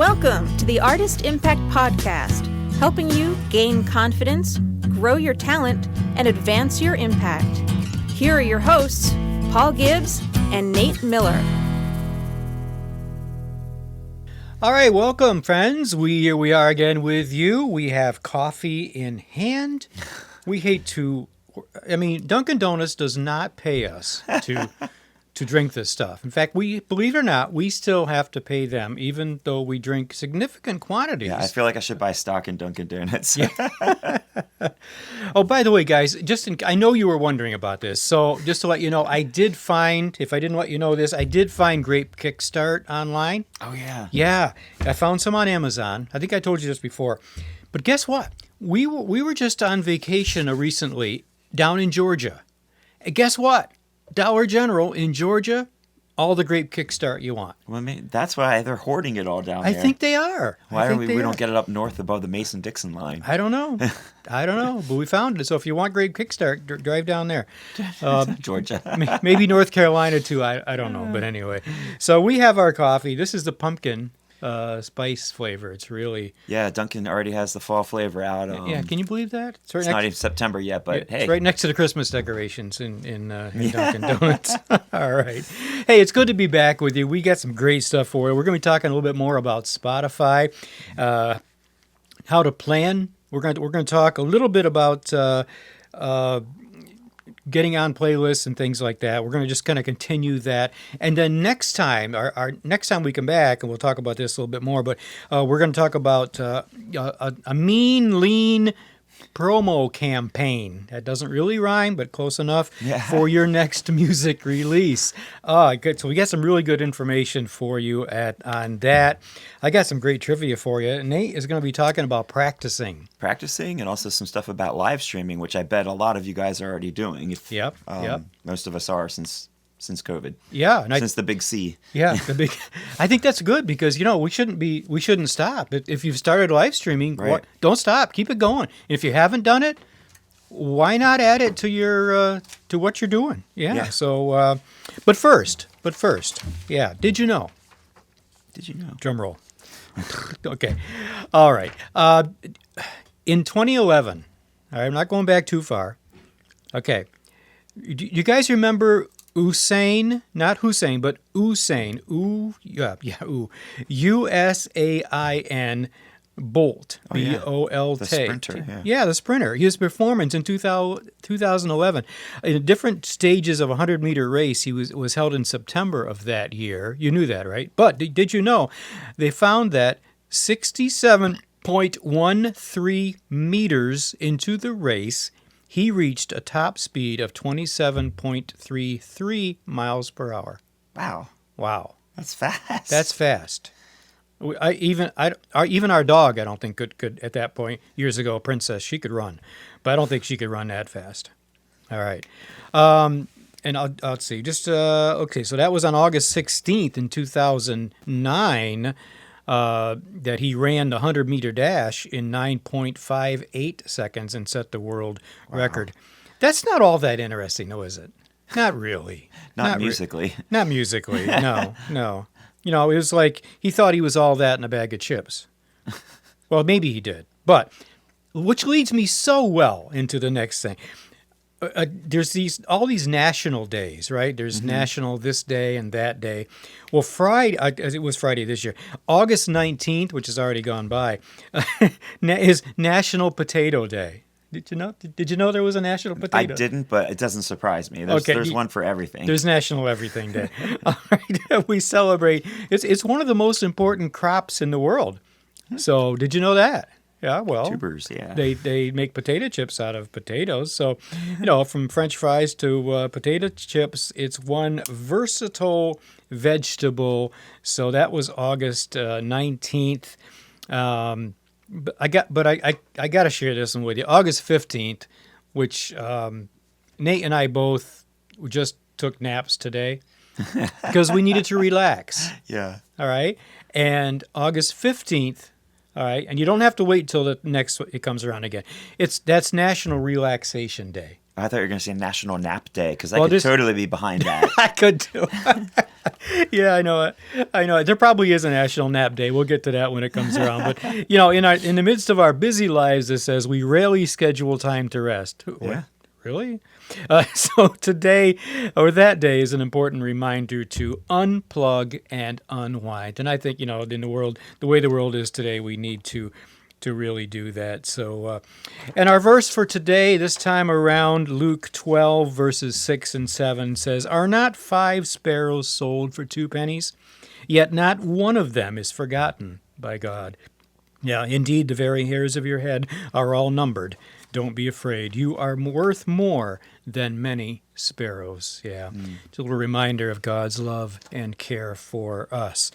Welcome to the Artist Impact Podcast, helping you gain confidence, grow your talent, and advance your impact. Here are your hosts, Paul Gibbs and Nate Miller. All right, welcome, friends. We are again with you. We have coffee in hand. We hate to, Dunkin' Donuts does not pay us to drink this stuff. In fact, believe it or not, we still have to pay them, even though we drink significant quantities. Yeah, I feel like I should buy stock in Dunkin' Donuts. Yeah. Oh, by the way, guys, I know you were wondering about this. So just to let you know, I did find, if I didn't let you know this, I did find Grape Kickstart online. Oh, yeah. Yeah, I found some on Amazon. I think I told you this before. But guess what? We were just on vacation recently down in Georgia. And guess what? Dollar General in Georgia, all the Grape Kickstart you want. Well, that's why they're hoarding it all down there. I think they are. Why don't we don't get it up north above the Mason-Dixon line? I don't know. But we found it. So if you want Grape Kickstart, drive down there. Georgia. Maybe North Carolina too. I don't know. But anyway, so we have our coffee. This is the pumpkin spice flavor. It's really... Yeah, Dunkin' already has the fall flavor out. Yeah, can you believe that? It's not even September yet, but hey. It's right next to the Christmas decorations in Dunkin' Donuts. All right. Hey, it's good to be back with you. We got some great stuff for you. We're going to be talking a little bit more about Spotify, how to plan. We're going to talk a little bit about getting on playlists and things like that. We're going to just kind of continue that. And then next time, our next time we come back, and we'll talk about this a little bit more, but we're going to talk about a mean, lean promo campaign. That doesn't really rhyme, but close enough for your next music release. Good. So we got some really good information for you on that. I got some great trivia for you. Nate is going to be talking about practicing, and also some stuff about live streaming, which I bet a lot of you guys are already doing. Yep. Most of us are since COVID. Yeah, since the big C. Yeah, I think that's good because we shouldn't stop. If you've started live streaming, don't stop. Keep it going. If you haven't done it, why not add it to your to what you're doing? Yeah. So, but first, yeah. Did you know? Drum roll. Okay. All right. In 2011, I'm not going back too far. Okay. You guys remember Usain, not Hussein, but Usain, Usain Bolt, Bolt. The sprinter, the sprinter. His performance in 2011, in different stages of a 100-meter race, he was held in September of that year. You knew that, right? But did you know they found that 67.13 meters into the race, he reached a top speed of 27.33 miles per hour. Wow. That's fast. That's fast. Even our dog, I don't think could at that point, years ago, Princess, she could run. But I don't think she could run that fast. All right. And let's see. Okay, so that was on August 16th in 2009. That he ran the 100-meter dash in 9.58 seconds and set the world record. That's not all that interesting, though, is it? Not really. Not musically. Not musically, no. It was like he thought he was all that in a bag of chips. Well, maybe he did. But, which leads me so well into the next thing. There's all these national days, right? There's national this day and that day. Well, Friday, it was Friday this year, August 19th, which has already gone by, is National Potato Day. Did you know? Did you know there was a National Potato? I didn't, but it doesn't surprise me. There's one for everything. There's National Everything Day. All right, we celebrate. It's one of the most important crops in the world. So, did you know that? Yeah, well, tubers, yeah. They make potato chips out of potatoes. So, from French fries to potato chips, it's one versatile vegetable. So that was August 19th. But I got to share this one with you. August 15th, which Nate and I both just took naps today because we needed to relax. Yeah. All right. And August 15th. All right, and you don't have to wait till it comes around again. That's National Relaxation Day. I thought you were going to say National Nap Day, because I Well, could totally be behind that. I could too. Yeah, I know it. I know it. There probably is a National Nap Day. We'll get to that when it comes around. But in the midst of our busy lives, it says we rarely schedule time to rest. Yeah. What? Really? So today, or that day, is an important reminder to unplug and unwind. And I think, in the world, the way the world is today, we need to really do that. So, and our verse for today, this time around, Luke 12, verses 6 and 7 says, "Are not 5 sparrows sold for 2 pennies? Yet not one of them is forgotten by God. Yeah, indeed, the very hairs of your head are all numbered. Don't be afraid. You are worth more than many sparrows." Yeah, it's a little reminder of God's love and care for us.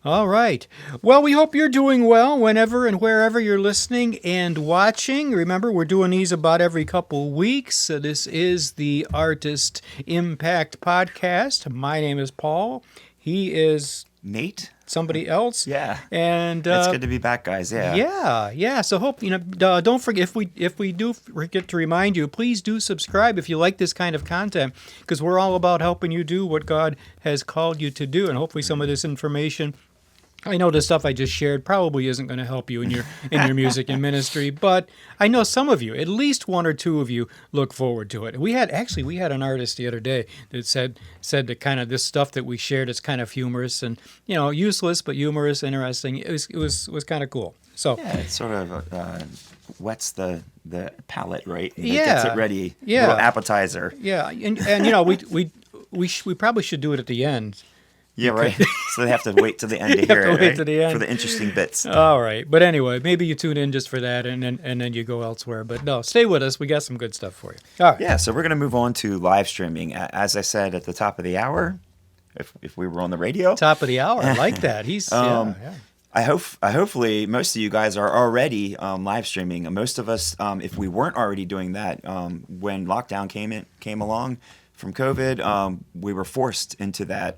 All right. Well, we hope you're doing well whenever and wherever you're listening and watching. Remember, we're doing these about every couple weeks. This is the Artist Impact Podcast. My name is Paul. He is Nate? somebody else. Yeah. And It's good to be back, guys. Yeah. Yeah. So hope don't forget, if we do forget to remind you, please do subscribe if you like this kind of content, because we're all about helping you do what God has called you to do, and hopefully some of this information. I know the stuff I just shared probably isn't going to help you in your music and ministry, but I know some of you, at least 1 or 2 of you, look forward to it. We had an artist the other day that said that kind of this stuff that we shared is kind of humorous and useless but humorous, interesting. It was kind of cool. So Yeah, it sort of whets the palate, right? It Yeah. gets it ready. Yeah. Little appetizer. yeah, and we probably should do it at the end. Yeah, right. So they have to wait to the end to hear it, wait right? to the end. For the interesting bits. All right. But anyway, maybe you tune in just for that and then you go elsewhere. But no, stay with us. We got some good stuff for you. All right. Yeah, so we're going to move on to live streaming. As I said at the top of the hour, if we were on the radio. Top of the hour. I like that. He's yeah. Hopefully most of you guys are already live streaming. Most of us, if we weren't already doing that, when lockdown came along from COVID, we were forced into that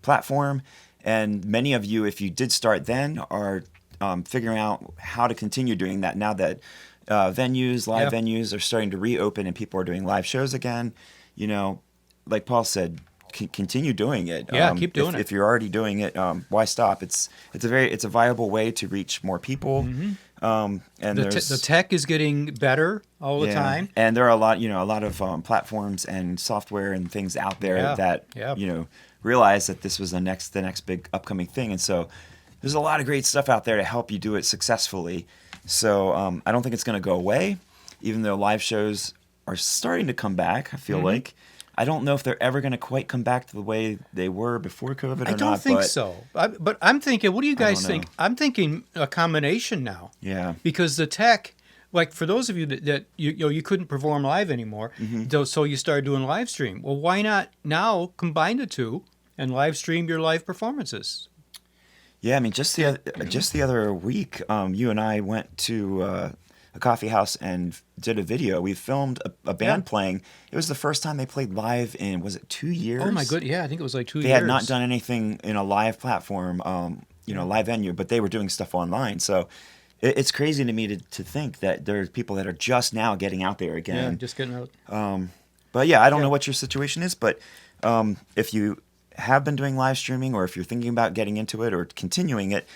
platform. And many of you, if you did start then, are figuring out how to continue doing that now that live venues are starting to reopen and people are doing live shows again. Like Paul said, continue doing it. Yeah, keep doing it. If you're already doing it, why stop? It's a viable way to reach more people. Mm-hmm. And the tech is getting better all the time. And there are a lot of platforms and software and things out there that realize that this was the next big upcoming thing. And so there's a lot of great stuff out there to help you do it successfully. So I don't think it's going to go away, even though live shows are starting to come back. I feel like. I don't know if they're ever going to quite come back to the way they were before COVID or not. I don't think so. But I'm thinking, what do you guys think? I'm thinking a combination now. Yeah. Because the tech, like for those of you that you couldn't perform live anymore, so you started doing live stream. Well, why not now combine the two and live stream your live performances? Yeah, I mean, just the other week, you and I went to a coffee house and did a video. We filmed a band playing. It was the first time they played live in, was it 2 years? Oh my good, yeah, I think it was like 2 years. They had not done anything in a live platform, live venue, but they were doing stuff online. So it's crazy to me to think that there's people that are just now getting out there again. Yeah, just getting out. But yeah, I don't know what your situation is, but if you have been doing live streaming or if you're thinking about getting into it or continuing it,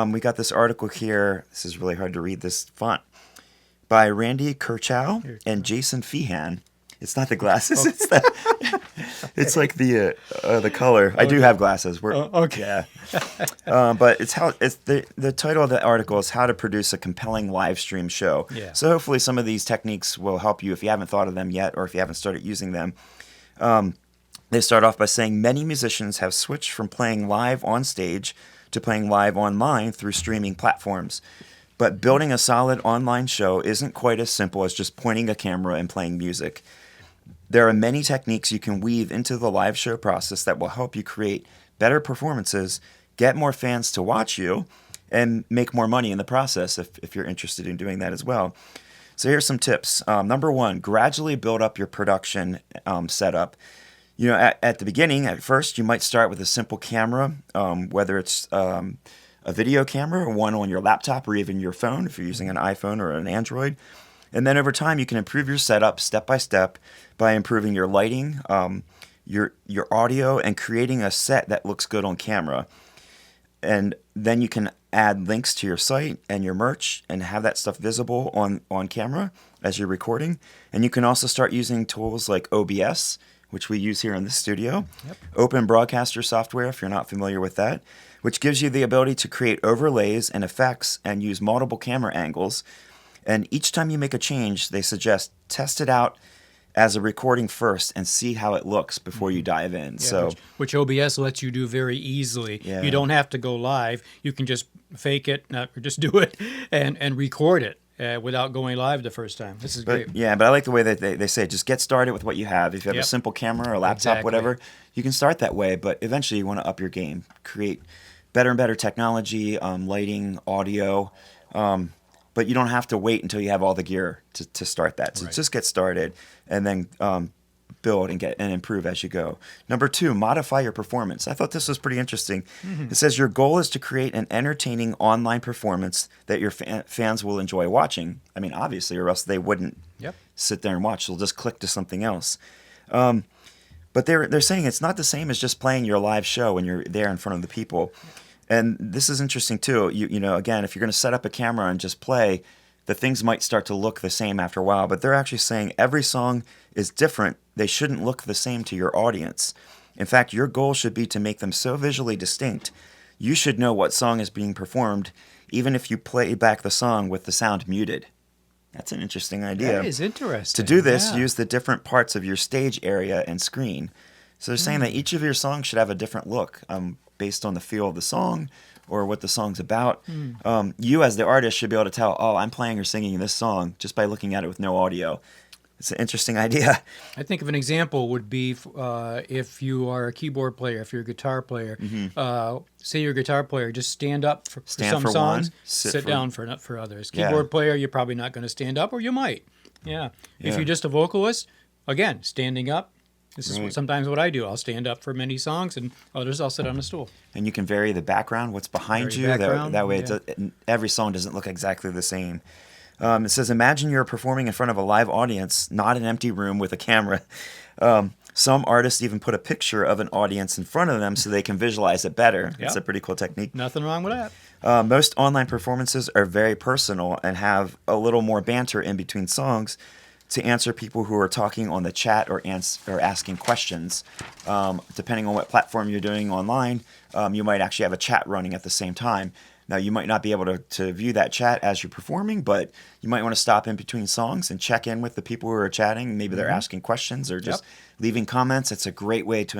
we got this article here. This is really hard to read this font. By Randy Kirchow and Jason Feehan. It's not the glasses. It's like the color. Okay. I do have glasses. Okay. Yeah. But it's the title of the article is How to Produce a Compelling Live Stream Show. Yeah. So hopefully some of these techniques will help you if you haven't thought of them yet or if you haven't started using them. They start off by saying many musicians have switched from playing live on stage to playing live online through streaming platforms. But building a solid online show isn't quite as simple as just pointing a camera and playing music. There are many techniques you can weave into the live show process that will help you create better performances, get more fans to watch you, and make more money in the process if you're interested in doing that as well. So here's some tips. Number 1, gradually build up your production setup. At the beginning, at first, you might start with a simple camera, whether it's a video camera, one on your laptop or even your phone if you're using an iPhone or an Android. And then over time, you can improve your setup step by step by improving your lighting, your audio, and creating a set that looks good on camera. And then you can add links to your site and your merch and have that stuff visible on camera as you're recording. And you can also start using tools like OBS, which we use here in the studio. Yep. Open Broadcaster software, if you're not familiar with that, which gives you the ability to create overlays and effects and use multiple camera angles. And each time you make a change, they suggest test it out as a recording first and see how it looks before you dive in. Which OBS lets you do very easily. Yeah. You don't have to go live. You can just fake it, or just do it, and record it without going live the first time. This is great. Yeah, but I like the way that they say just get started with what you have. If you have a simple camera or a laptop, whatever, you can start that way. But eventually you want to up your game, create better and better technology, lighting, audio. But you don't have to wait until you have all the gear to start that. So just get started and then build and improve as you go. Number 2, modify your performance. I thought this was pretty interesting. Mm-hmm. It says your goal is to create an entertaining online performance that your fans will enjoy watching. I mean, obviously, or else they wouldn't sit there and watch. They'll just click to something else. But they're saying it's not the same as just playing your live show when you're there in front of the people. And this is interesting too. You know, again, if you're going to set up a camera and just play, the things might start to look the same after a while. But they're actually saying every song is different. They shouldn't look the same to your audience. In fact, your goal should be to make them so visually distinct, you should know what song is being performed, even if you play back the song with the sound muted. That's an interesting idea. That is interesting. To do this, use the different parts of your stage area and screen. So they're saying that each of your songs should have a different look. Based on the feel of the song or what the song's about. You as the artist should be able to tell, I'm playing or singing this song just by looking at it with no audio. It's an interesting idea. I think of an example would be if you are a keyboard player, if you're a guitar player. Say you're a guitar player, just stand up for some songs, sit down for others. Keyboard player, you're probably not going to stand up, or you might. If you're just a vocalist, again, standing up. This is sometimes what I do. I'll stand up for many songs, and others I'll sit on a stool. And you can vary the background, what's behind you. That way every song doesn't look exactly the same. It says, imagine you're performing in front of a live audience, not an empty room with a camera. Some artists even put a picture of an audience in front of them so they can visualize it better. It's a pretty cool technique. Nothing wrong with that. Most online performances are very personal and have a little more banter in between songs to answer people who are talking on the chat or asking questions. Depending on what platform you're doing online, you might actually have a chat running at the same time. Now, you might not be able to view that chat as you're performing, but you might want to stop in between songs and check in with the people who are chatting. Maybe they're asking questions or just leaving comments. It's a great way to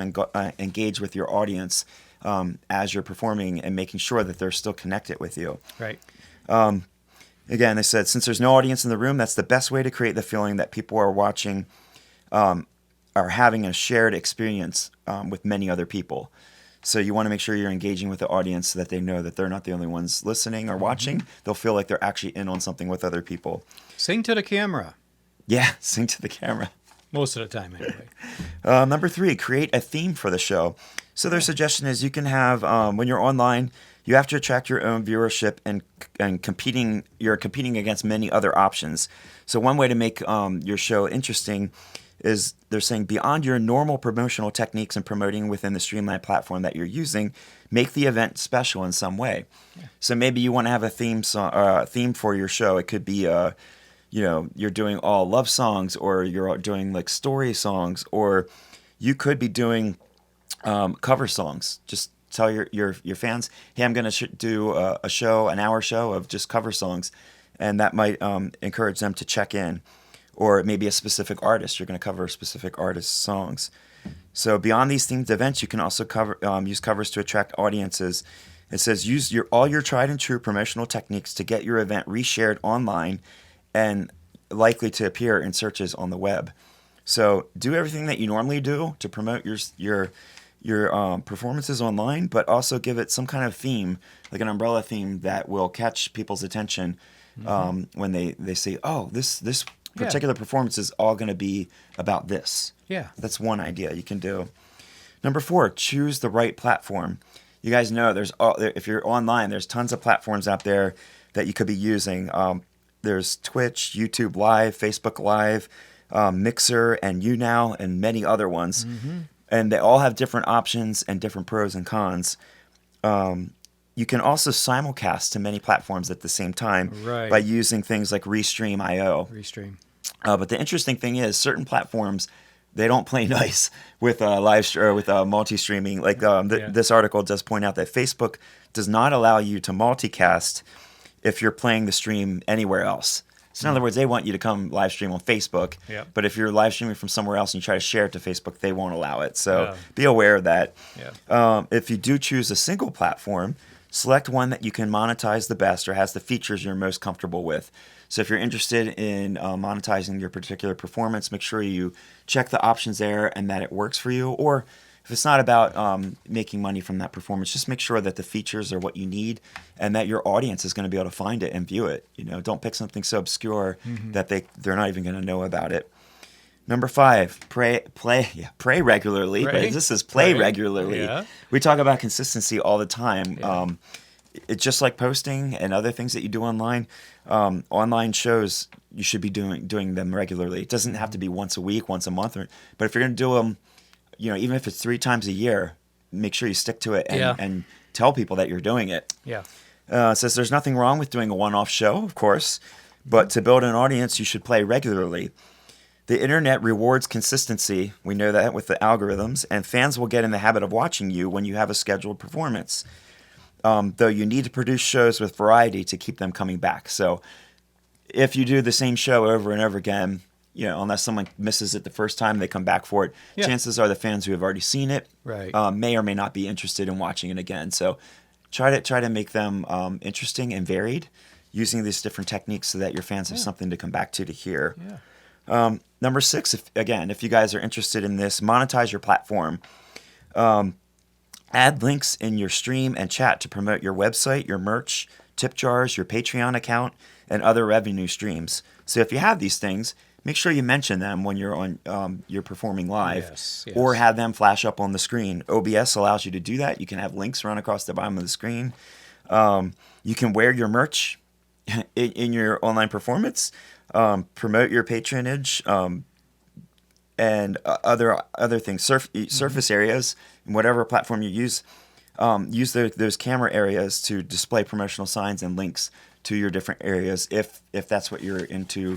engage with your audience as you're performing and making sure that they're still connected with you. Right. Again, they said, since there's no audience in the room, that's the best way to create the feeling that people are watching, are having a shared experience with many other people. So you want to make sure you're engaging with the audience so that they know that they're not the only ones listening or watching. They'll feel like they're actually in on something with other people. Sing to the camera. Yeah, sing to the camera. Most of the time, anyway. Number 3, create a theme for the show. So their suggestion is you can have, when you're online, you have to attract your own viewership and you're competing against many other options. So one way to make your show interesting is they're saying beyond your normal promotional techniques and promoting within the Streamline platform that you're using, make the event special in some way. Yeah. So maybe you want to have a theme for your show. It could be you're doing all love songs, or you're doing like story songs, or you could be doing cover songs. Just tell your fans, hey, I'm going to do a show, an hour show of just cover songs, and that might encourage them to check in. Or maybe a specific artist. You're going to cover a specific artist's songs. So beyond these themed events, you can also use covers to attract audiences. It says use all your tried and true promotional techniques to get your event reshared online and likely to appear in searches on the web. So do everything that you normally do to promote your performances online, but also give it some kind of theme, like an umbrella theme that will catch people's attention when they say, oh, this particular performance is all going to be about this. Yeah. That's one idea you can do. Number 4, choose the right platform. You guys know if you're online, there's tons of platforms out there that you could be using. There's Twitch, YouTube Live, Facebook Live, Mixer, and YouNow, and many other ones. And they all have different options and different pros and cons. You can also simulcast to many platforms at the same time by using things like Restream.io. Restream. But the interesting thing is, certain platforms, they don't play nice with multi-streaming. Like this article does point out that Facebook does not allow you to multicast if you're playing the stream anywhere else. So in other words, they want you to come live stream on Facebook. Yep. But if you're live streaming from somewhere else and you try to share it to Facebook, they won't allow it. So be aware of that. Yeah. If you do choose a single platform, select one that you can monetize the best or has the features you're most comfortable with. So if you're interested in monetizing your particular performance, make sure you check the options there and that it works for you. Or if it's not about making money from that performance, just make sure that the features are what you need and that your audience is going to be able to find it and view it. Don't pick something so obscure that they're not even going to know about it. Number 5, pray regularly. Pray. This is play regularly. Yeah. We talk about consistency all the time. Yeah. It's just like posting and other things that you do online. Online shows, you should be doing them regularly. It doesn't have to be once a week, once a month, but if you're going to do them, even if it's 3 times a year, make sure you stick to it and tell people that you're doing it. Yeah. It says there's nothing wrong with doing a one-off show, of course, but to build an audience, you should play regularly. The internet rewards consistency. We know that with the algorithms, and fans will get in the habit of watching you when you have a scheduled performance. Though you need to produce shows with variety to keep them coming back. So if you do the same show over and over again, unless someone misses it the first time, they come back for it. Yeah. Chances are the fans who have already seen it may or may not be interested in watching it again. So try to make them interesting and varied using these different techniques so that your fans have something to come back to hear. Yeah. Number 6, if you guys are interested in this, monetize your platform. Add links in your stream and chat to promote your website, your merch, tip jars, your Patreon account, and other revenue streams. So if you have these things, make sure you mention them when you're performing live, or have them flash up on the screen. OBS allows you to do that. You can have links run across the bottom of the screen. You can wear your merch in your online performance, promote your patronage, and other things, surface areas, and whatever platform you use those camera areas to display promotional signs and links to your different areas if that's what you're into.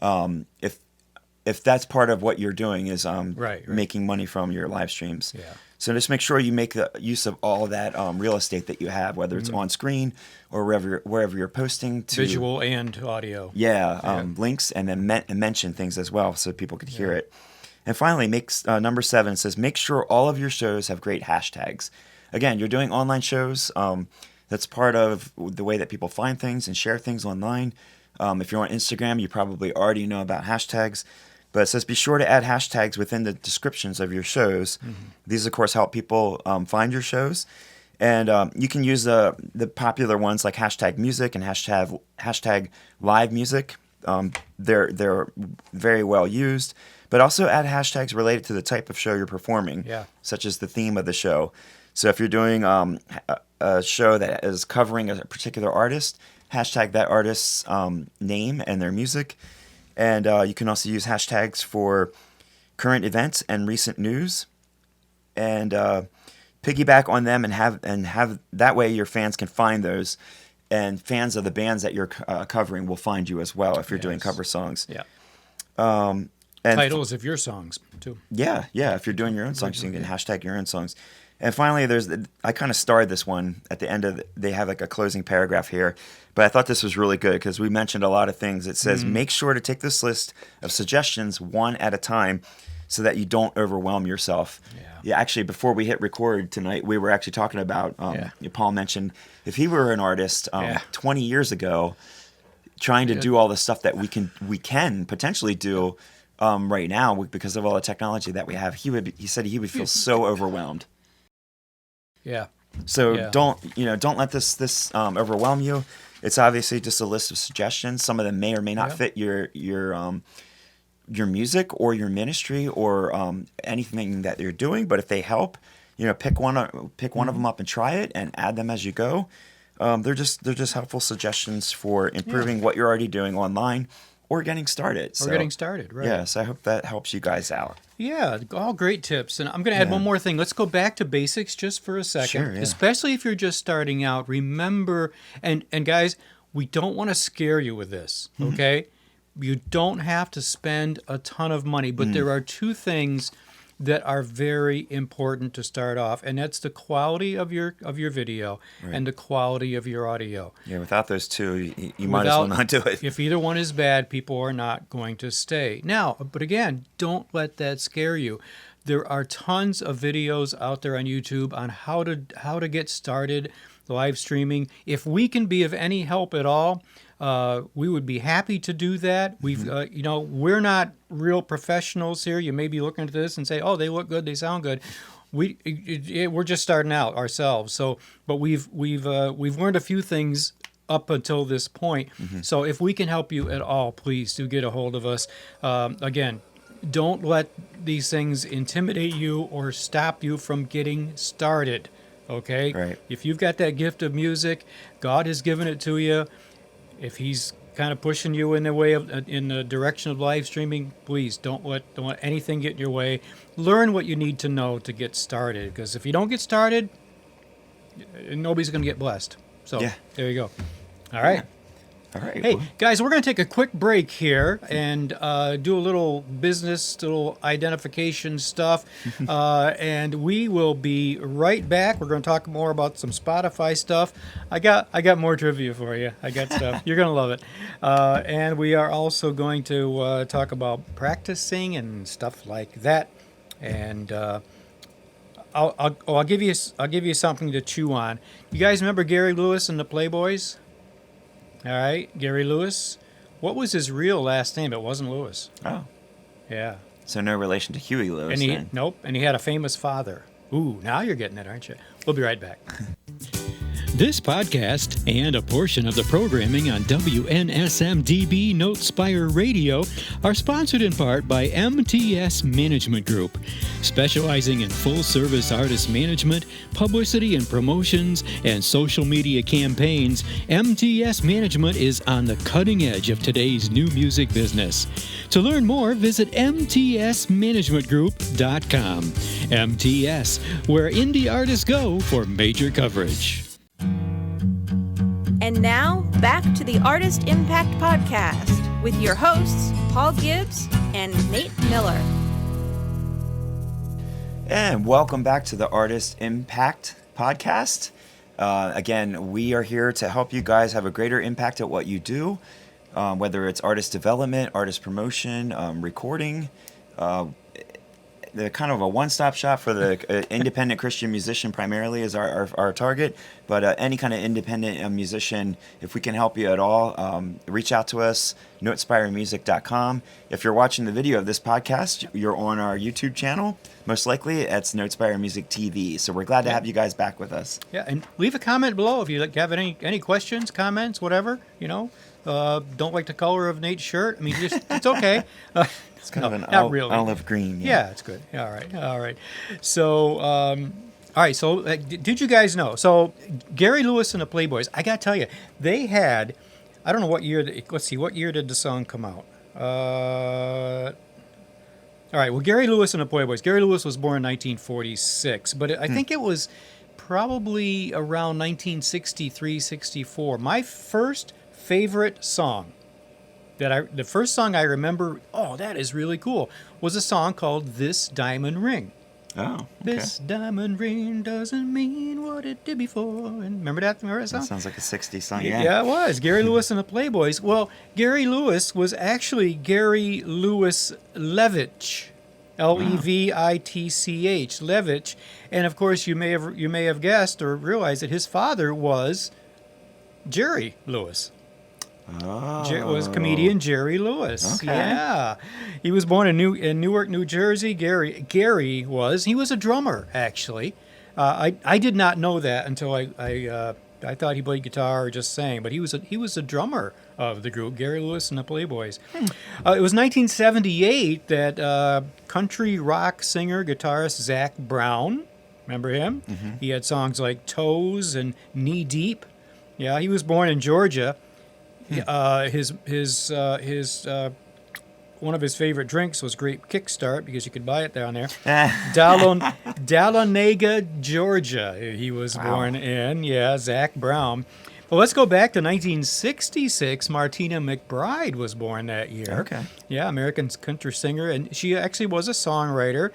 If that's part of what you're doing is making money from your live streams. Yeah. So just make sure you make the use of all that real estate that you have, whether it's on screen or wherever you're posting. Visual and audio. Links, and then mention things as well so people could hear it. And finally, number 7 says, make sure all of your shows have great hashtags. Again, you're doing online shows. That's part of the way that people find things and share things online. If you're on Instagram, you probably already know about hashtags. But it says be sure to add hashtags within the descriptions of your shows. These, of course, help people find your shows. And you can use the popular ones like hashtag music and hashtag live music. They're very well used. But also add hashtags related to the type of show you're performing, such as the theme of the show. So if you're doing a show that is covering a particular artist, hashtag that artist's name and their music. And you can also use hashtags for current events and recent news. And piggyback on them and have that way your fans can find those. And fans of the bands that you're covering will find you as well if you're doing cover songs. Yeah. And titles of your songs too. Yeah. If you're doing your own songs, you can hashtag your own songs. And finally, I kind of starred this one at the end of they have like a closing paragraph here, but I thought this was really good because we mentioned a lot of things. It says, make sure to take this list of suggestions one at a time so that you don't overwhelm yourself. Yeah, actually, before we hit record tonight, we were actually talking about, Paul mentioned, if he were an artist 20 years ago, trying to do all the stuff that we can potentially do right now because of all the technology that we have, he said he would feel so overwhelmed. Yeah. So don't let this overwhelm you. It's obviously just a list of suggestions. Some of them may or may not fit your music or your ministry or anything that you're doing. But if they help, pick one of them up and try it and add them as you go. they're just helpful suggestions for improving what you're already doing online or getting started. Right. Yes, I hope that helps you guys out. Yeah, all great tips. And I'm going to add one more thing. Let's go back to basics just for a second. Sure, yeah. Especially if you're just starting out. Remember, and guys, we don't want to scare you with this, okay? You don't have to spend a ton of money, but there are two things that are very important to start off, and that's the quality of your video and the quality of your audio. Yeah, without those two, you might as well not do it. If either one is bad, people are not going to stay. Now, but again, don't let that scare you. There are tons of videos out there on YouTube on how to get started live streaming. If we can be of any help at all, we would be happy to do that. We've, we're not real professionals here. You may be looking at this and say, "Oh, they look good, they sound good." We're just starting out ourselves. So, but we've learned a few things up until this point. So, if we can help you at all, please do get a hold of us. Again, don't let these things intimidate you or stop you from getting started. Okay? Right. If you've got that gift of music, God has given it to you. If He's kind of pushing you in the direction of live streaming, please don't let anything get in your way. Learn what you need to know to get started. Because if you don't get started, nobody's going to get blessed. So there you go. All right. All right. Hey, guys, we're going to take a quick break here and do a little little identification stuff. And we will be right back. We're going to talk more about some Spotify stuff. I got more trivia for you. I got stuff. You're going to love it. And we are also going to talk about practicing and stuff like that. And I'll give you something to chew on. You guys remember Gary Lewis and the Playboys? All right, Gary Lewis. What was his real last name? It wasn't Lewis. Oh. Yeah. So no relation to Huey Lewis, then? Nope, and he had a famous father. Ooh, now you're getting it, aren't you? We'll be right back. This podcast and a portion of the programming on WNSMDB Notespire Radio are sponsored in part by MTS Management Group. Specializing in full-service artist management, publicity and promotions, and social media campaigns, MTS Management is on the cutting edge of today's new music business. To learn more, visit mtsmanagementgroup.com. MTS, where indie artists go for major coverage. And now, back to the Artist Impact Podcast with your hosts, Paul Gibbs and Nate Miller. And welcome back to the Artist Impact Podcast. Again, we are here to help you guys have a greater impact at what you do, whether it's artist development, artist promotion, recording, the kind of a one-stop shop for the independent Christian musician primarily is our target, but any kind of independent musician, if we can help you at all, reach out to us, notespiremusic.com. If you're watching the video of this podcast, you're on our YouTube channel. Most likely, it's Notespire Music TV. So we're glad to have you guys back with us. Yeah, and leave a comment below if you have any questions, comments, whatever, don't like the color of Nate's shirt. I mean, it's okay. It's kind of an really. olive green. Yeah, it's good. All right. So, So, did you guys know? So, Gary Lewis and the Playboys. I gotta tell you, they had. I don't know what year. Let's see. What year did the song come out? All right. Well, Gary Lewis and the Playboys. Gary Lewis was born in 1946, but I think it was probably around 1963, 64. My first favorite song. The first song I remember, that is really cool, was a song called This Diamond Ring. Oh, okay. This diamond ring doesn't mean what it did before. And remember that song? That sounds like a 60s song, Yeah, it was. Gary Lewis and the Playboys. Well, Gary Lewis was actually Gary Lewis Levitch. Levitch, Levitch. And of course, you may have guessed or realized that his father was Jerry Lewis. Was comedian Jerry Lewis. Okay. Yeah, he was born in Newark, New Jersey. Gary was a drummer actually. I did not know that until I thought he played guitar or just sang, but he was a drummer of the group Gary Lewis and the Playboys. It was 1978 that country rock singer guitarist Zac Brown, remember him? Mm-hmm. He had songs like Toes and Knee Deep. Yeah, he was born in Georgia. His one of his favorite drinks was Grape Kickstart because you could buy it down there. Dahlonega, Georgia. He was born in. Yeah, Zach Brown. Well, let's go back to 1966. Martina McBride was born that year. Okay. Yeah, American country singer, and she actually was a songwriter.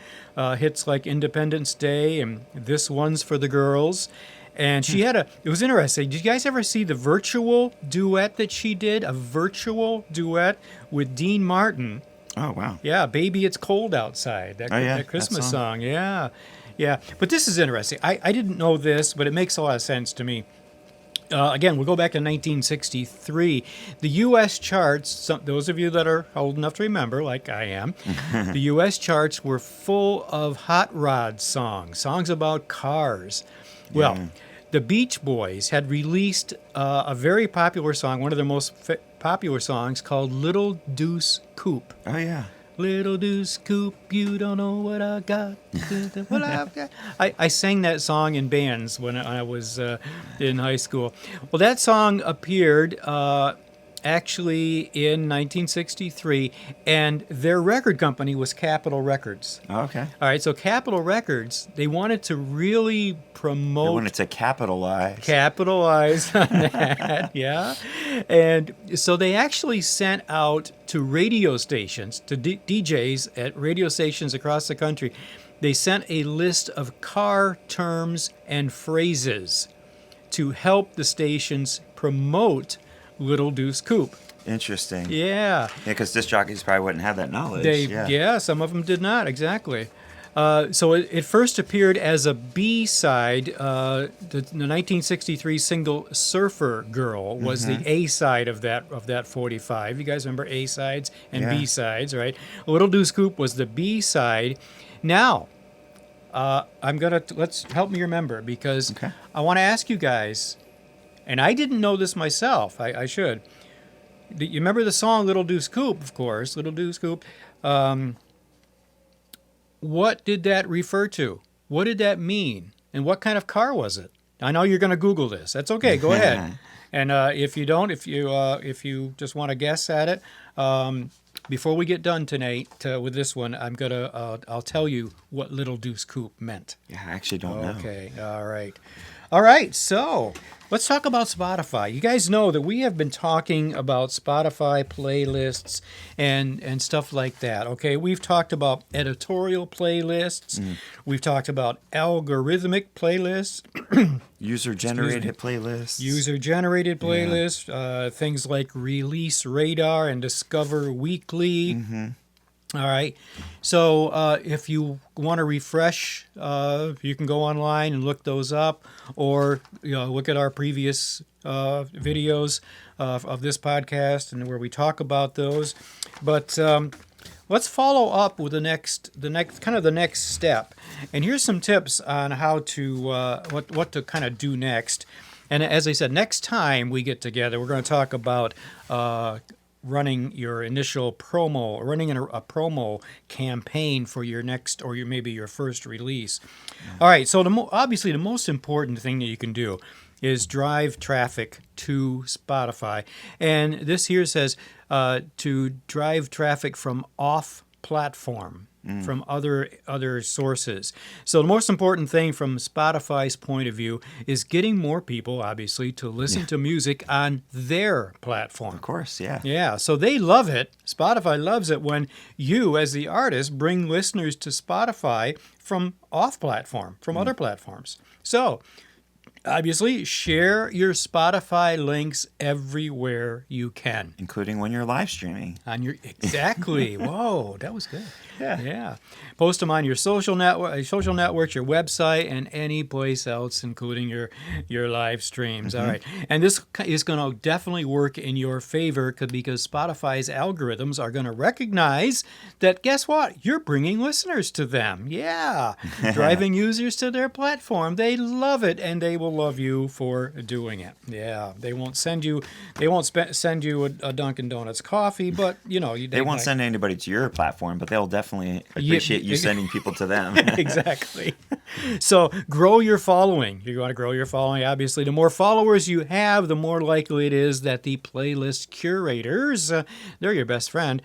Hits like Independence Day and This One's for the Girls. And she had it was interesting. Did you guys ever see the virtual duet that she did? A virtual duet with Dean Martin. Oh, wow. Yeah, Baby It's Cold Outside. That Christmas song. Yeah. Yeah. But this is interesting. I didn't know this, but it makes a lot of sense to me. Again, we'll go back to 1963. The U.S. charts, those of you that are old enough to remember, like I am, the U.S. charts were full of hot rod songs about cars. Well, the Beach Boys had released a very popular song, one of their most popular songs, called Little Deuce Coupe. Oh, yeah. Little Deuce Coupe, you don't know what I got. What I've got. I sang that song in bands when I was in high school. Well, that song appeared actually in 1963, and their record company was Capitol Records. Okay. All right, so Capitol Records, they wanted to really promote... They wanted to capitalize. Capitalize on that, yeah. And so they actually sent out to radio stations, to DJs at radio stations across the country, they sent a list of car terms and phrases to help the stations promote Little Deuce Coupe. Interesting. Yeah. Yeah, because disc jockeys probably wouldn't have that knowledge. Yeah, some of them did not, exactly. So it first appeared as a B-side. The 1963 single "Surfer Girl" was the A-side of that 45. You guys remember A-sides and B-sides, right? Little Deuce Coupe was the B-side. Now, let's help me remember, because I want to ask you guys, and I didn't know this myself. I should. You remember the song "Little Deuce Coupe"? Of course, "Little Deuce Coupe." What did that refer to? What did that mean? And what kind of car was it? I know you're going to Google this. That's okay. Go ahead. And if you don't, if you just want to guess at it, before we get done tonight with this one, I'll tell you what Little Deuce Coupe meant. Yeah, I actually don't know. Okay. All right. So let's talk about Spotify. You guys know that we have been talking about Spotify playlists and stuff like that. Okay. We've talked about editorial playlists. We've talked about algorithmic playlists. User-generated playlists. User-generated playlists. Things like Release Radar and Discover Weekly. All right. So if you want to refresh, you can go online and look those up, or look at our previous videos of this podcast and where we talk about those. But let's follow up with the next step. And here's some tips on how to what to kind of do next. And as I said, next time we get together, we're going to talk about running your initial promo, running a promo campaign for your next or maybe your first release. All right, so obviously the most important thing that you can do is drive traffic to Spotify. And this here says to drive traffic from off-platform, from other sources. So the most important thing from Spotify's point of view is getting more people, obviously, to listen to music on their platform. Of course, yeah. Yeah, so they love it. Spotify loves it when you, as the artist, bring listeners to Spotify from off-platform, from other platforms. So obviously, share your Spotify links everywhere you can, including when you're live streaming. Exactly. Whoa, that was good. Yeah. Post them on your social networks, your website, and any place else, including your live streams. All right. And this is going to definitely work in your favor because Spotify's algorithms are going to recognize that, guess what? You're bringing listeners to them. Yeah. Driving users to their platform. They love it, and they will will love you for doing it. Yeah, they won't send you send you a Dunkin' Donuts coffee, but They won't send anybody to your platform, but they'll definitely appreciate you sending people to them. Exactly. So grow your following. You want to grow your following. Obviously, the more followers you have, the more likely it is that the playlist curators, they're your best friend.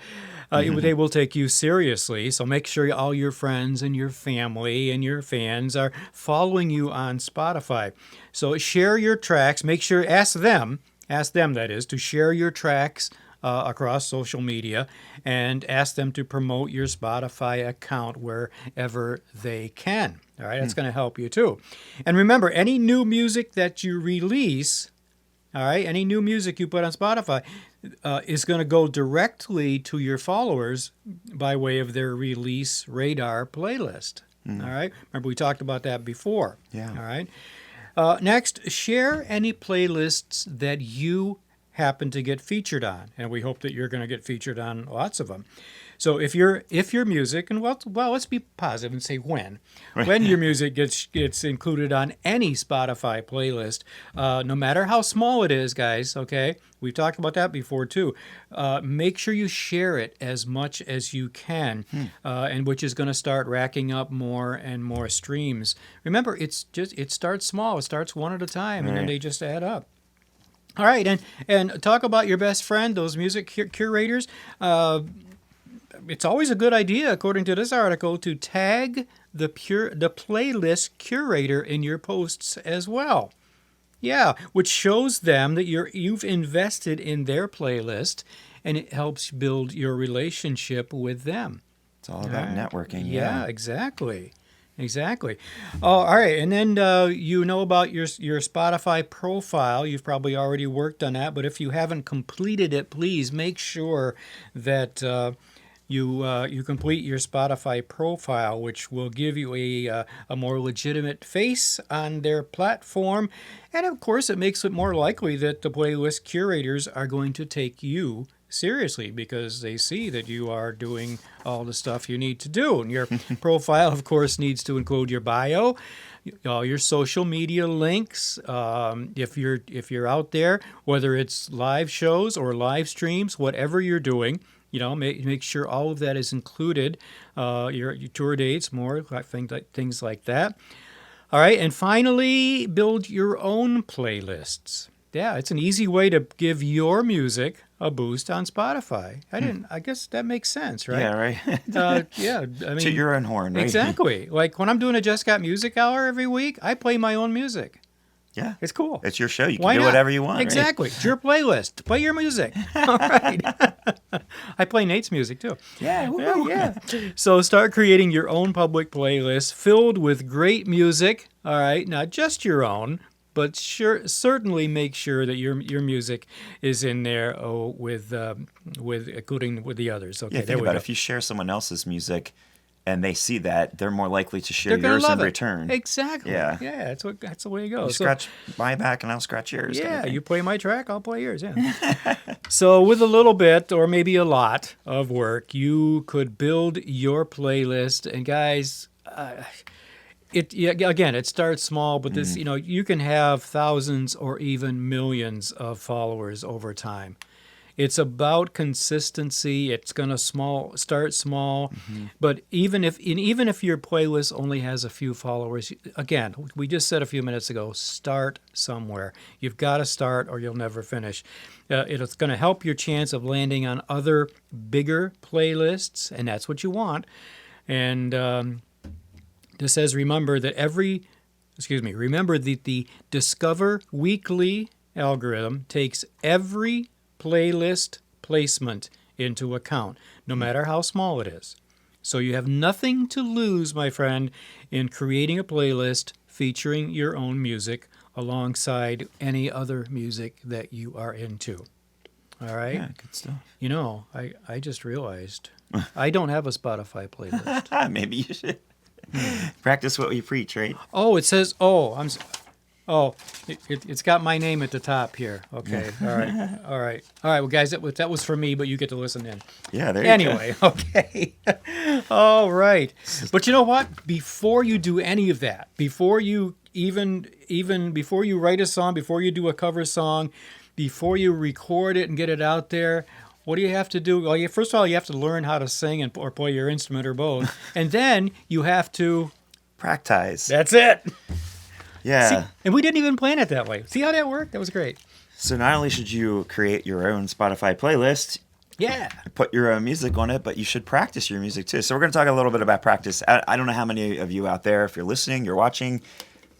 They will take you seriously. So make sure all your friends and your family and your fans are following you on Spotify. So share your tracks. Make sure, ask them that is, to share your tracks across social media, and ask them to promote your Spotify account wherever they can. All right, that's going to help you too. And remember, any new music that you release, all right, any new music you put on Spotify is going to go directly to your followers by way of their release radar playlist. All right, remember we talked about that before. Yeah. All right. Next, share any playlists that you happen to get featured on, and we hope that you're going to get featured on lots of them. So if your music, and well, let's be positive and say when your music gets included on any Spotify playlist, no matter how small it is, guys. Okay, we've talked about that before too. Make sure you share it as much as you can, and which is going to start racking up more and more streams. Remember, it starts small. It starts one at a time, and then they just add up. All right, and talk about your best friend, those music curators. It's always a good idea, according to this article, to tag the playlist curator in your posts as well. Yeah, which shows them that you've invested in their playlist, and it helps build your relationship with them. It's all about networking. Yeah, exactly. All right, and then about your Spotify profile. You've probably already worked on that, but if you haven't completed it, please make sure that you complete your Spotify profile, which will give you a more legitimate face on their platform. And of course, it makes it more likely that the playlist curators are going to take you seriously, because they see that you are doing all the stuff you need to do. And your profile, of course, needs to include your bio, all your social media links. If you're out there, whether it's live shows or live streams, whatever you're doing, make sure all of that is included. Your tour dates, more things like that. All right, and finally, build your own playlists. Yeah, it's an easy way to give your music a boost on Spotify. I guess that makes sense, right? Yeah, right. Yeah, I mean, to your own horn, right? Exactly. Like when I'm doing a Just Got Music Hour every week, I play my own music. Yeah. It's cool. It's your show. You Why can do not? whatever you want. Exactly. Right? It's your playlist. Play your music. All right. I play Nate's music too. Yeah. Woo. Yeah. So start creating your own public playlist filled with great music. All right. Not just your own, but certainly make sure that your music is in there with including with the others. Okay. Yeah, think about it. If you share someone else's music and they see that, they're more likely to share They're yours in love it. Return. Exactly. Yeah. Yeah, that's the way it goes. You scratch my back and I'll scratch yours. Yeah, you play my track, I'll play yours. Yeah. So with a little bit, or maybe a lot of work, you could build your playlist. And guys, it starts small, but this, you can have thousands or even millions of followers over time. It's about consistency. It's going to start small, but even if your playlist only has a few followers, again, we just said a few minutes ago, start somewhere. You've got to start, or you'll never finish. It's going to help your chance of landing on other bigger playlists, and that's what you want. And this says, remember that the Discover Weekly algorithm takes every playlist placement into account, no matter how small it is. So you have nothing to lose, my friend, in creating a playlist featuring your own music alongside any other music that you are into. All right? Yeah, good stuff. I just realized I don't have a Spotify playlist. Maybe you should practice what we preach, right? Oh, it says, it's got my name at the top here. Okay. All right. Well, guys, that was for me, but you get to listen in. Yeah, there you Anyway, okay. All right. But you know what? Before you do any of that, before you even before you write a song, before you do a cover song, before you record it and get it out there, what do you have to do? Well, first of all, you have to learn how to sing or play your instrument or both, and then you have to practice. That's it. Yeah. See, and we didn't even plan it that way. See how that worked? That was great. So not only should you create your own Spotify playlist, Yeah. put your own music on it, but you should practice your music too. So we're going to talk a little bit about practice. I don't know how many of you out there, if you're listening, you're watching,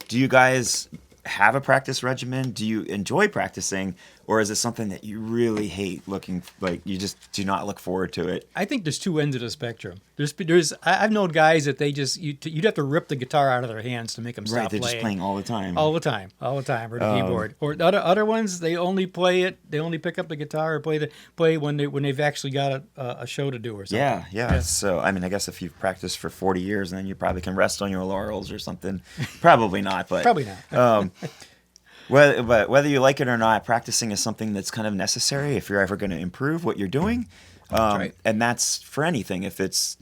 do you guys have a practice regimen? Do you enjoy practicing? Or is it something that you really hate looking, like you just do not look forward to it? I think there's two ends of the spectrum. I've known guys that they just, you'd have to rip the guitar out of their hands to make them stop Right, they're playing. just playing all the time. All the time, or the keyboard. Or other ones, they only play it. They only pick up the guitar or play when they've actually got a show to do or something. Yeah. So I mean, I guess if you've practiced for 40 years, then you probably can rest on your laurels or something. Probably not, but Probably not. Whether you like it or not, practicing is something that's kind of necessary if you're ever going to improve what you're doing. That's right. And that's for anything. If it's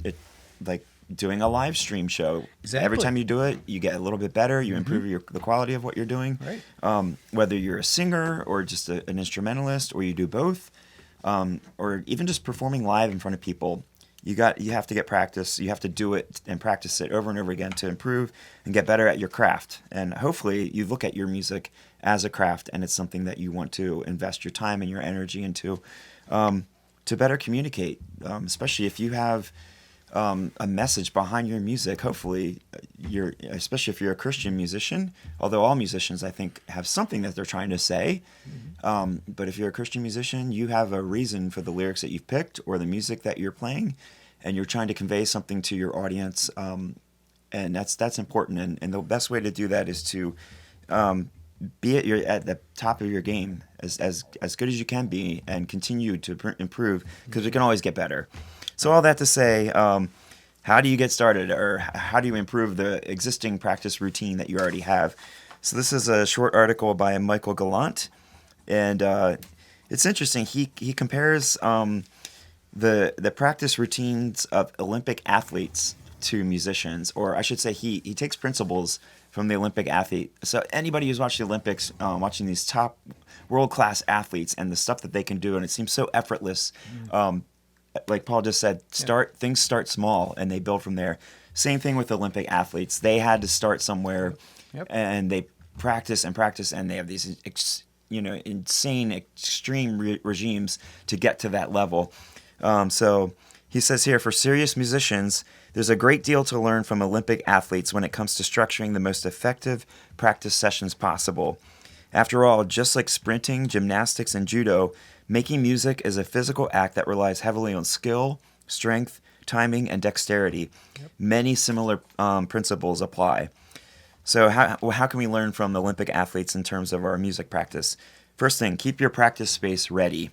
like doing a live stream show, Exactly. Every time you do it, you get a little bit better. You improve the quality of what you're doing. Right. Whether you're a singer or just an instrumentalist, or you do both, or even just performing live in front of people, you have to get practice. You have to do it and practice it over and over again to improve and get better at your craft. And hopefully, you look at your music as a craft, and it's something that you want to invest your time and your energy into to better communicate, especially if you have a message behind your music. Hopefully, especially if you're a Christian musician, although all musicians, I think, have something that they're trying to say. But if you're a Christian musician, you have a reason for the lyrics that you've picked or the music that you're playing, and you're trying to convey something to your audience. And that's important. And the best way to do that is to be at the top of your game as good as you can be, and continue to improve, because we can always get better. So all that to say, how do you get started, or how do you improve the existing practice routine that you already have? So this is a short article by Michael Gallant, and it's interesting. He compares the practice routines of Olympic athletes to musicians, or I should say he takes principles from the Olympic athlete. So anybody who's watched the Olympics, watching these top world-class athletes and the stuff that they can do, and it seems so effortless. Like Paul just said, things start small and they build from there. Same thing with Olympic athletes. They had to start somewhere, and they practice, and they have these insane extreme regimes to get to that level. So he says here, for serious musicians, there's a great deal to learn from Olympic athletes when it comes to structuring the most effective practice sessions possible. After all, just like sprinting, gymnastics, and judo, making music is a physical act that relies heavily on skill, strength, timing, and dexterity. Many similar principles apply. So how can we learn from the Olympic athletes in terms of our music practice? First thing, keep your practice space ready.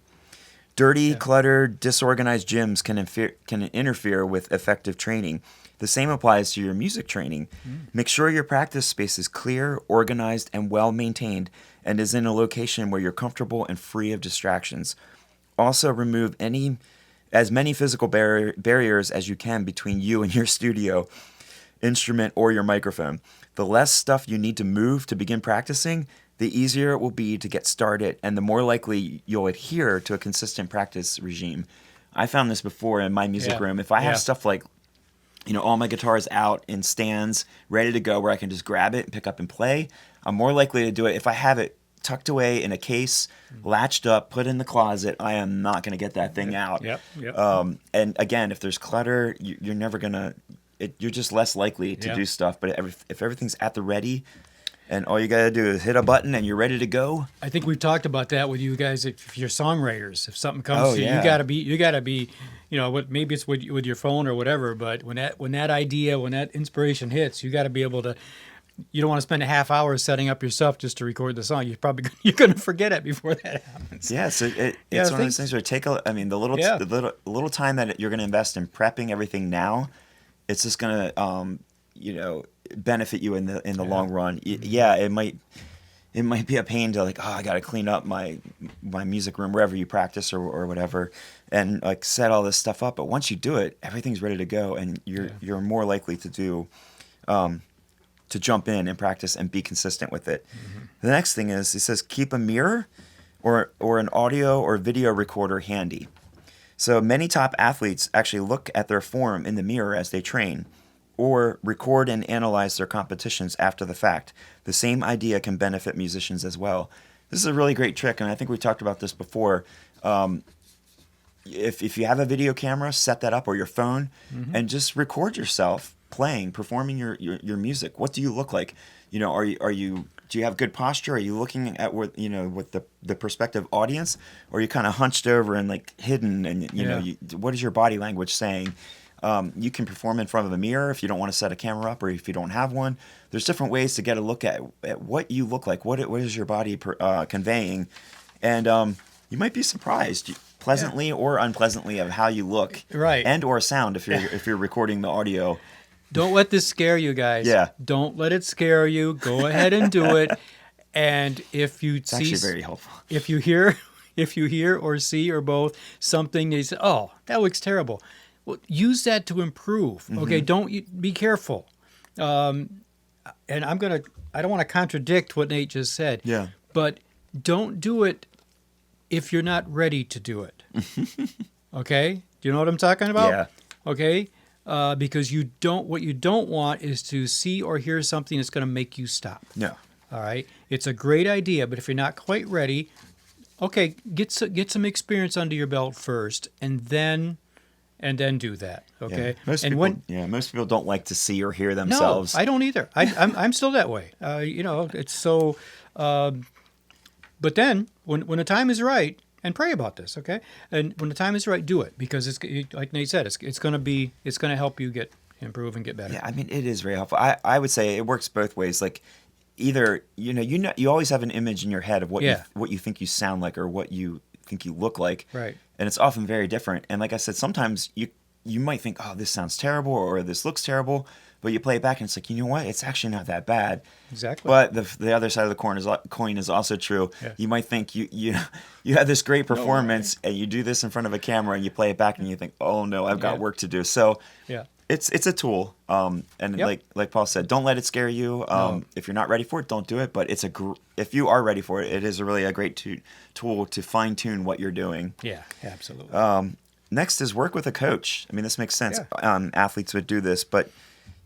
Dirty, cluttered, disorganized gyms can interfere with effective training. The same applies to your music training. Make sure your practice space is clear, organized, and well-maintained, and is in a location where you're comfortable and free of distractions. Also, remove as many physical barriers as you can between you and your studio, instrument, or your microphone. The less stuff you need to move to begin practicing, the easier it will be to get started, and the more likely you'll adhere to a consistent practice regime. I found this before in my music room. If I have stuff like, all my guitars out in stands, ready to go, where I can just grab it and pick up and play, I'm more likely to do it. If I have it tucked away in a case, latched up, put in the closet, I am not going to get that thing out. And again, if there's clutter, you're never going to, you're just less likely to do stuff. But if everything's at the ready, and all you got to do is hit a button and you're ready to go. I think we've talked about that with you guys. If you're songwriters, if something comes to you, you gotta be, maybe it's with your phone or whatever. But when that idea, when that inspiration hits, you got to be able to. You don't want to spend a half hour setting up yourself just to record the song. You're going to forget it before that happens. Yeah, so it's one of those things where the little time that you're going to invest in prepping everything now, it's just going to benefit you in the long run. It might be a pain to I got to clean up my music room wherever you practice or whatever, and set all this stuff up. But once you do it, everything's ready to go, and you're more likely to do to jump in and practice and be consistent with it. The next thing is, it says keep a mirror or an audio or video recorder handy. So many top athletes actually look at their form in the mirror as they train, or record and analyze their competitions after the fact. The same idea can benefit musicians as well. This is a really great trick, and I think we talked about this before. If you have a video camera, set that up, or your phone, and just record yourself playing, performing your music. What do you look like? You know, do you have good posture? Are you looking at with the prospective audience, or are you kind of hunched over and like hidden? And you know, what is your body language saying? You can perform in front of a mirror if you don't want to set a camera up, or if you don't have one. There's different ways to get a look at what you look like. What is your body conveying? And you might be surprised, pleasantly or unpleasantly, of how you look, right, and or sound if you're recording the audio. Don't let this scare you guys. Yeah. Don't let it scare you. Go ahead and do it. And if you It's actually very helpful. If you hear or see or both something, you say, "Oh, that looks terrible." Well, use that to improve. Okay, be careful. And I don't want to contradict what Nate just said. Yeah. But don't do it if you're not ready to do it. Okay? Do you know what I'm talking about? Yeah. Okay? Because what you don't want is to see or hear something that's going to make you stop. No. All right? It's a great idea, but if you're not quite ready, okay, get some experience under your belt first, and then do that. Okay? Yeah. Most people don't like to see or hear themselves. No, I don't either. I'm still that way. It's so. But then when the time is right, and pray about this, okay? And when the time is right, do it, because it's like Nate said, it's going to help you improve and get better. Yeah, I mean, it is very helpful. I would say it works both ways. Like, either you always have an image in your head of what you think you sound like, or what you think you look like, right? And it's often very different. And like I said, sometimes you might think, oh, this sounds terrible, or this looks terrible, but you play it back and it's like, you know what? It's actually not that bad. Exactly. But the other side of the coin is also true. Yeah. You might think you have this great performance, and you do this in front of a camera, and you play it back and you think, oh no, I've got work to do. So it's a tool. And like Paul said, don't let it scare you. If you're not ready for it, don't do it. But if you are ready for it, it is really a great tool to fine tune what you're doing. Yeah, absolutely. Next is work with a coach. I mean, this makes sense. Yeah. Athletes would do this, but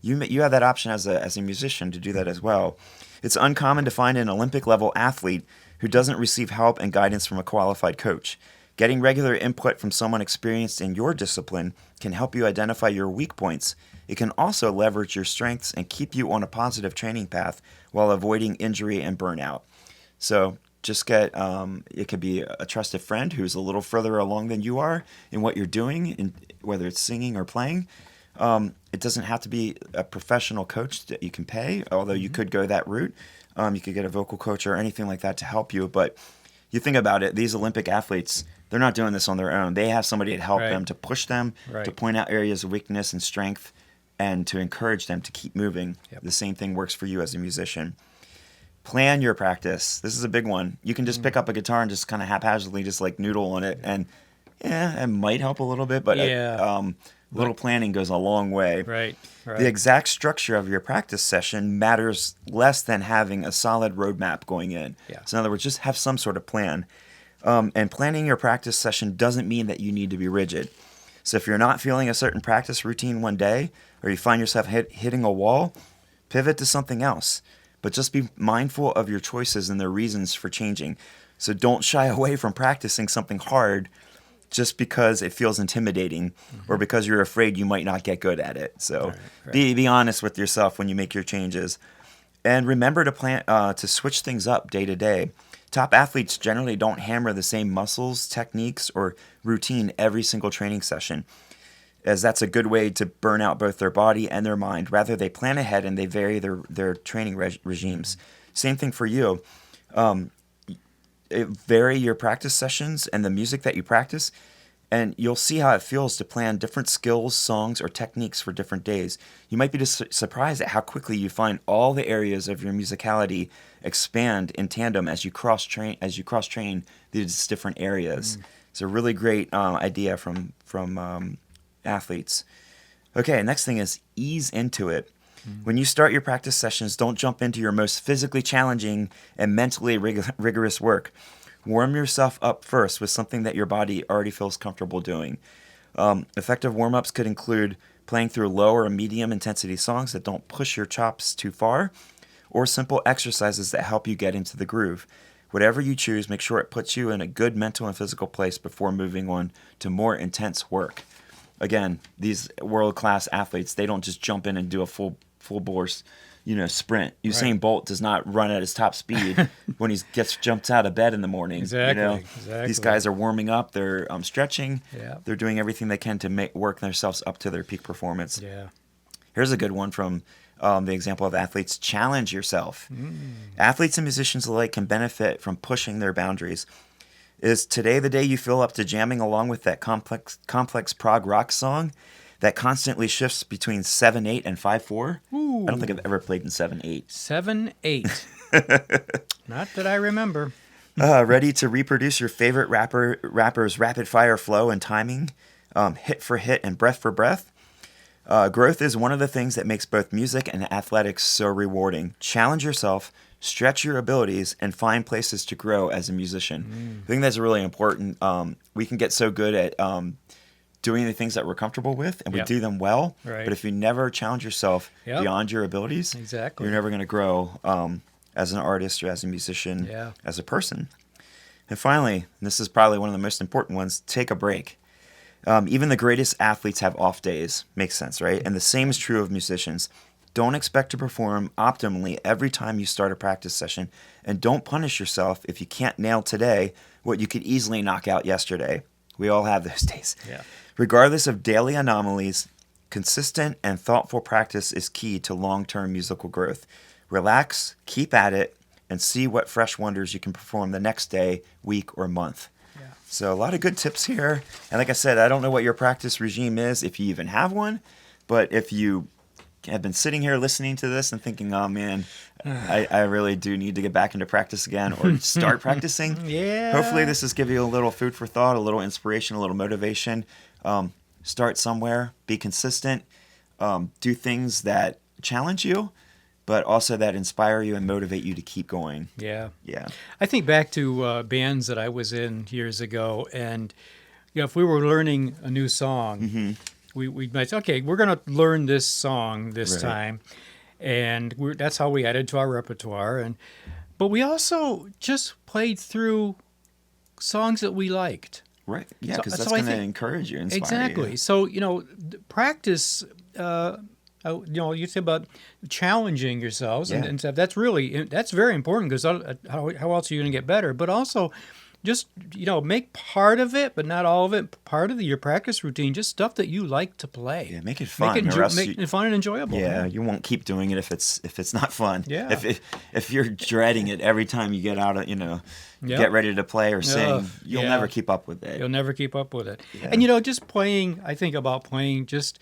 you have that option as a musician to do that as well. It's uncommon to find an Olympic-level athlete who doesn't receive help and guidance from a qualified coach. Getting regular input from someone experienced in your discipline can help you identify your weak points. It can also leverage your strengths and keep you on a positive training path while avoiding injury and burnout. So just it could be a trusted friend who's a little further along than you are in what you're doing, whether it's singing or playing. It doesn't have to be a professional coach that you can pay, although you could go that route. You could get a vocal coach or anything like that to help you. But you think about it, these Olympic athletes, they're not doing this on their own. They have somebody to help them, to push them, to point out areas of weakness and strength, and to encourage them to keep moving. Yep. The same thing works for you as a musician. Plan your practice. This is a big one. You can just pick up a guitar and just kind of haphazardly just like noodle on it. And it might help a little bit, but little planning goes a long way. Right. The exact structure of your practice session matters less than having a solid roadmap going in. Yeah. So in other words, just have some sort of plan. And planning your practice session doesn't mean that you need to be rigid. So if you're not feeling a certain practice routine one day, or you find yourself hitting a wall, pivot to something else. But just be mindful of your choices and the reasons for changing. So don't shy away from practicing something hard just because it feels intimidating, or because you're afraid you might not get good at it. So be honest with yourself when you make your changes. And remember to plan to switch things up day to day. Top athletes generally don't hammer the same muscles, techniques, or routine every single training session, as that's a good way to burn out both their body and their mind. Rather, they plan ahead and they vary their training regimes. Same thing for you. Vary your practice sessions and the music that you practice, and you'll see how it feels to plan different skills, songs, or techniques for different days. You might be just surprised at how quickly you find all the areas of your musicality expand in tandem as you cross-train these different areas. It's a really great idea from athletes. Okay, next thing is ease into it. When you start your practice sessions, don't jump into your most physically challenging and mentally rigorous work. Warm yourself up first with something that your body already feels comfortable doing. Effective warm-ups could include playing through low or medium intensity songs that don't push your chops too far, or simple exercises that help you get into the groove. Whatever you choose, make sure it puts you in a good mental and physical place before moving on to more intense work. Again, these world-class athletes, they don't just jump in and do a full bore, sprint. Usain Bolt does not run at his top speed when he gets jumped out of bed in the morning. Exactly. These guys are warming up. They're stretching. Yeah. They're doing everything they can to work themselves up to their peak performance. Yeah. Here's a good one from the example of athletes. Challenge yourself. Athletes and musicians alike can benefit from pushing their boundaries. Is today the day you feel up to jamming along with that complex prog rock song that constantly shifts between 7/8 and 5/4? I don't think I've ever played in 7/8. 7/8. Not that I remember. Ready to reproduce your favorite rapper's rapid fire flow and timing, hit for hit and breath for breath? Growth is one of the things that makes both music and athletics so rewarding. Challenge yourself, stretch your abilities, and find places to grow as a musician. I think that's really important. We can get so good at doing the things that we're comfortable with, and we do them well. Right. But if you never challenge yourself beyond your abilities, you're never going to grow as an artist or as a musician, as a person. And finally, and this is probably one of the most important ones, take a break. Even the greatest athletes have off days. Makes sense, right? And the same is true of musicians. Don't expect to perform optimally every time you start a practice session, and don't punish yourself if you can't nail today what you could easily knock out yesterday. We all have those days. Yeah. Regardless of daily anomalies, consistent and thoughtful practice is key to long-term musical growth. Relax, keep at it, and see what fresh wonders you can perform the next day, week, or month. Yeah. So a lot of good tips here. And like I said, I don't know what your practice regime is, if you even have one, but if you have been sitting here listening to this and thinking, oh man, I really do need to get back into practice again or start practicing. Hopefully this has given you a little food for thought, a little inspiration, a little motivation. Start somewhere, be consistent, do things that challenge you, but also that inspire you and motivate you to keep going. Yeah. Yeah. I think back to bands that I was in years ago, and if we were learning a new song, we might say, okay, we're going to learn this song this time, and that's how we added to our repertoire. But we also just played through songs that we liked. Right. Yeah, because that's going to encourage you, inspire you. Exactly. So, practice, you say about challenging yourselves and stuff. That's very important, because how else are you going to get better? But also, just, make part of it, but not all of it, part of your practice routine, just stuff that you like to play. Yeah, make it fun. Make it fun and enjoyable. Yeah, you won't keep doing it if it's not fun. Yeah. If you're dreading it every time you get out of, get ready to play or sing, you'll never keep up with it. You'll never keep up with it. Yeah. And, just playing, I think about playing, just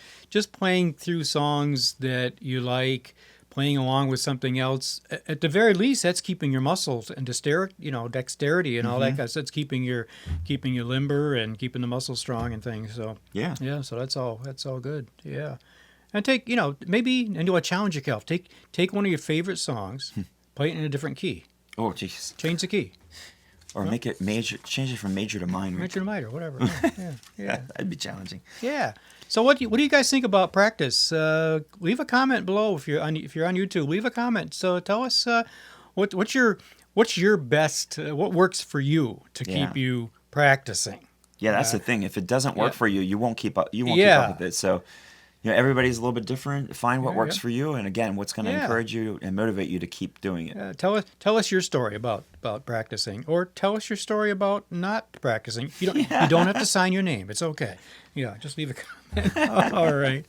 playing through songs that you like, playing along with something else. At the very least, that's keeping your muscles and dexterity and all that. Because that's keeping you limber and keeping the muscles strong and things. So yeah. So that's all good. Yeah, and take maybe and do a challenge yourself. Take one of your favorite songs, play it in a different key. Oh, jeez. Change the key. Or make it major. Change it from major to minor. Major to minor, whatever. Yeah. That'd be challenging. Yeah. So what do you guys think about practice? Leave a comment below if you're on YouTube. Leave a comment. So tell us what's your best. What works for you to keep you practicing? Yeah, that's the thing. If it doesn't work for you, you won't keep up. You won't keep up with it. So, everybody's a little bit different. Find what works for you, and again, what's going to encourage you and motivate you to keep doing it. Tell us your story about practicing, or tell us your story about not practicing. You don't have to sign your name. It's okay. Yeah, just leave a comment. All right.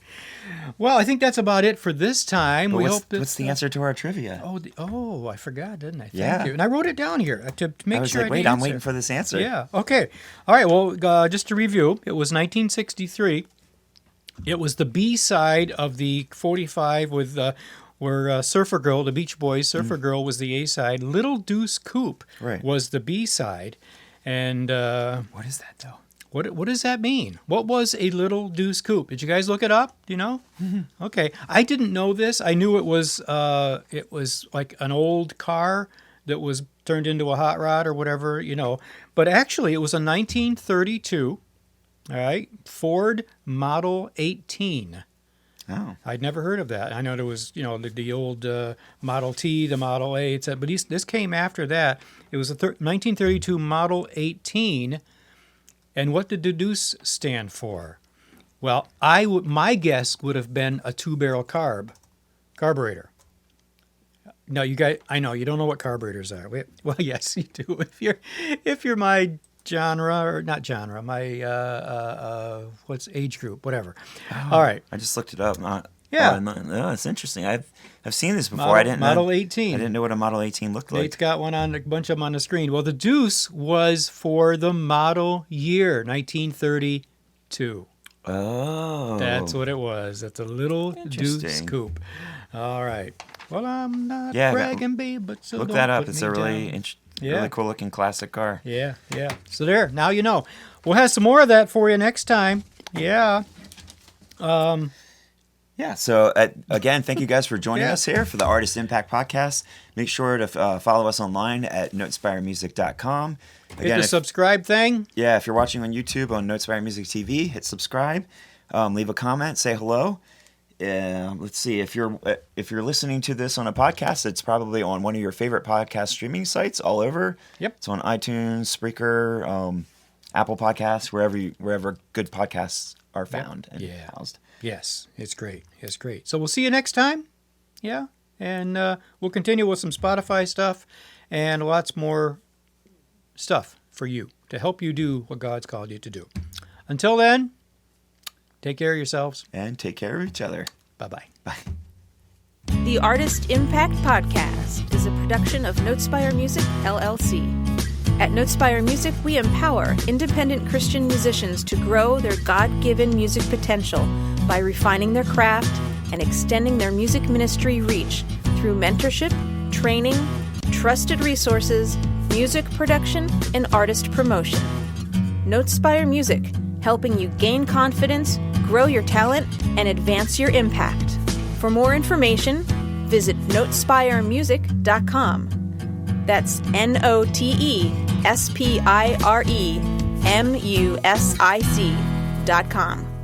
Well, I think that's about it for this time. What's the answer to our trivia? Oh, I forgot, didn't I? Thank you. And I wrote it down here to make sure I wait, I'm waiting for this answer. Yeah. Okay. All right. Well, just to review, it was 1963. It was the B side of the 45 with where Surfer Girl, the Beach Boys, Surfer Girl was the A side. Little Deuce Coupe was the B side. And what is that, though? What does that mean? What was a little Deuce Coupe? Did you guys look it up? Do you know? Okay, I didn't know this. I knew it was like an old car that was turned into a hot rod or whatever, But actually, it was a 1932, all right, Ford Model 18. Oh. I'd never heard of that. I know there was, the old Model T, the Model A, etc. But this came after that. It was a 1932 Model 18. And what did the Deuce stand for? Well, my guess would have been a 2-barrel carburetor. No, you guys, I know you don't know what carburetors are. Well, yes, you do. If you're my genre or not genre, my what's age group, whatever. Oh, all right, I just looked it up. Yeah, it's interesting. I've seen this before. Model 18. I didn't know what a Model 18 looked like. Nate's got a bunch of them on the screen. Well, the Deuce was for the model year 1932. Oh, that's what it was. That's a little Deuce Coupe. All right. Well, I'm not bragging, babe, but so look don't that up. put It's me a really down. really cool looking classic car. Yeah. So there. Now you know. We'll have some more of that for you next time. Yeah. Yeah, so again, thank you guys for joining us here for the Artist Impact Podcast. Make sure to follow us online at notespiremusic.com. Again, hit the subscribe thing. Yeah, if you're watching on YouTube on Notespire Music TV, hit subscribe. Leave a comment, say hello. Let's see, if you're listening to this on a podcast, it's probably on one of your favorite podcast streaming sites all over. Yep. It's on iTunes, Spreaker, Apple Podcasts, wherever good podcasts are found and housed. Yes, it's great. It's great. So we'll see you next time. Yeah. And we'll continue with some Spotify stuff and lots more stuff for you to help you do what God's called you to do. Until then, take care of yourselves. And take care of each other. Bye-bye. Bye. The Artist Impact Podcast is a production of Notespire Music, LLC. At Notespire Music, we empower independent Christian musicians to grow their God-given music potential by refining their craft and extending their music ministry reach through mentorship, training, trusted resources, music production, and artist promotion. Notespire Music, helping you gain confidence, grow your talent, and advance your impact. For more information, visit notespiremusic.com. That's NOTESPIREMUSIC.com.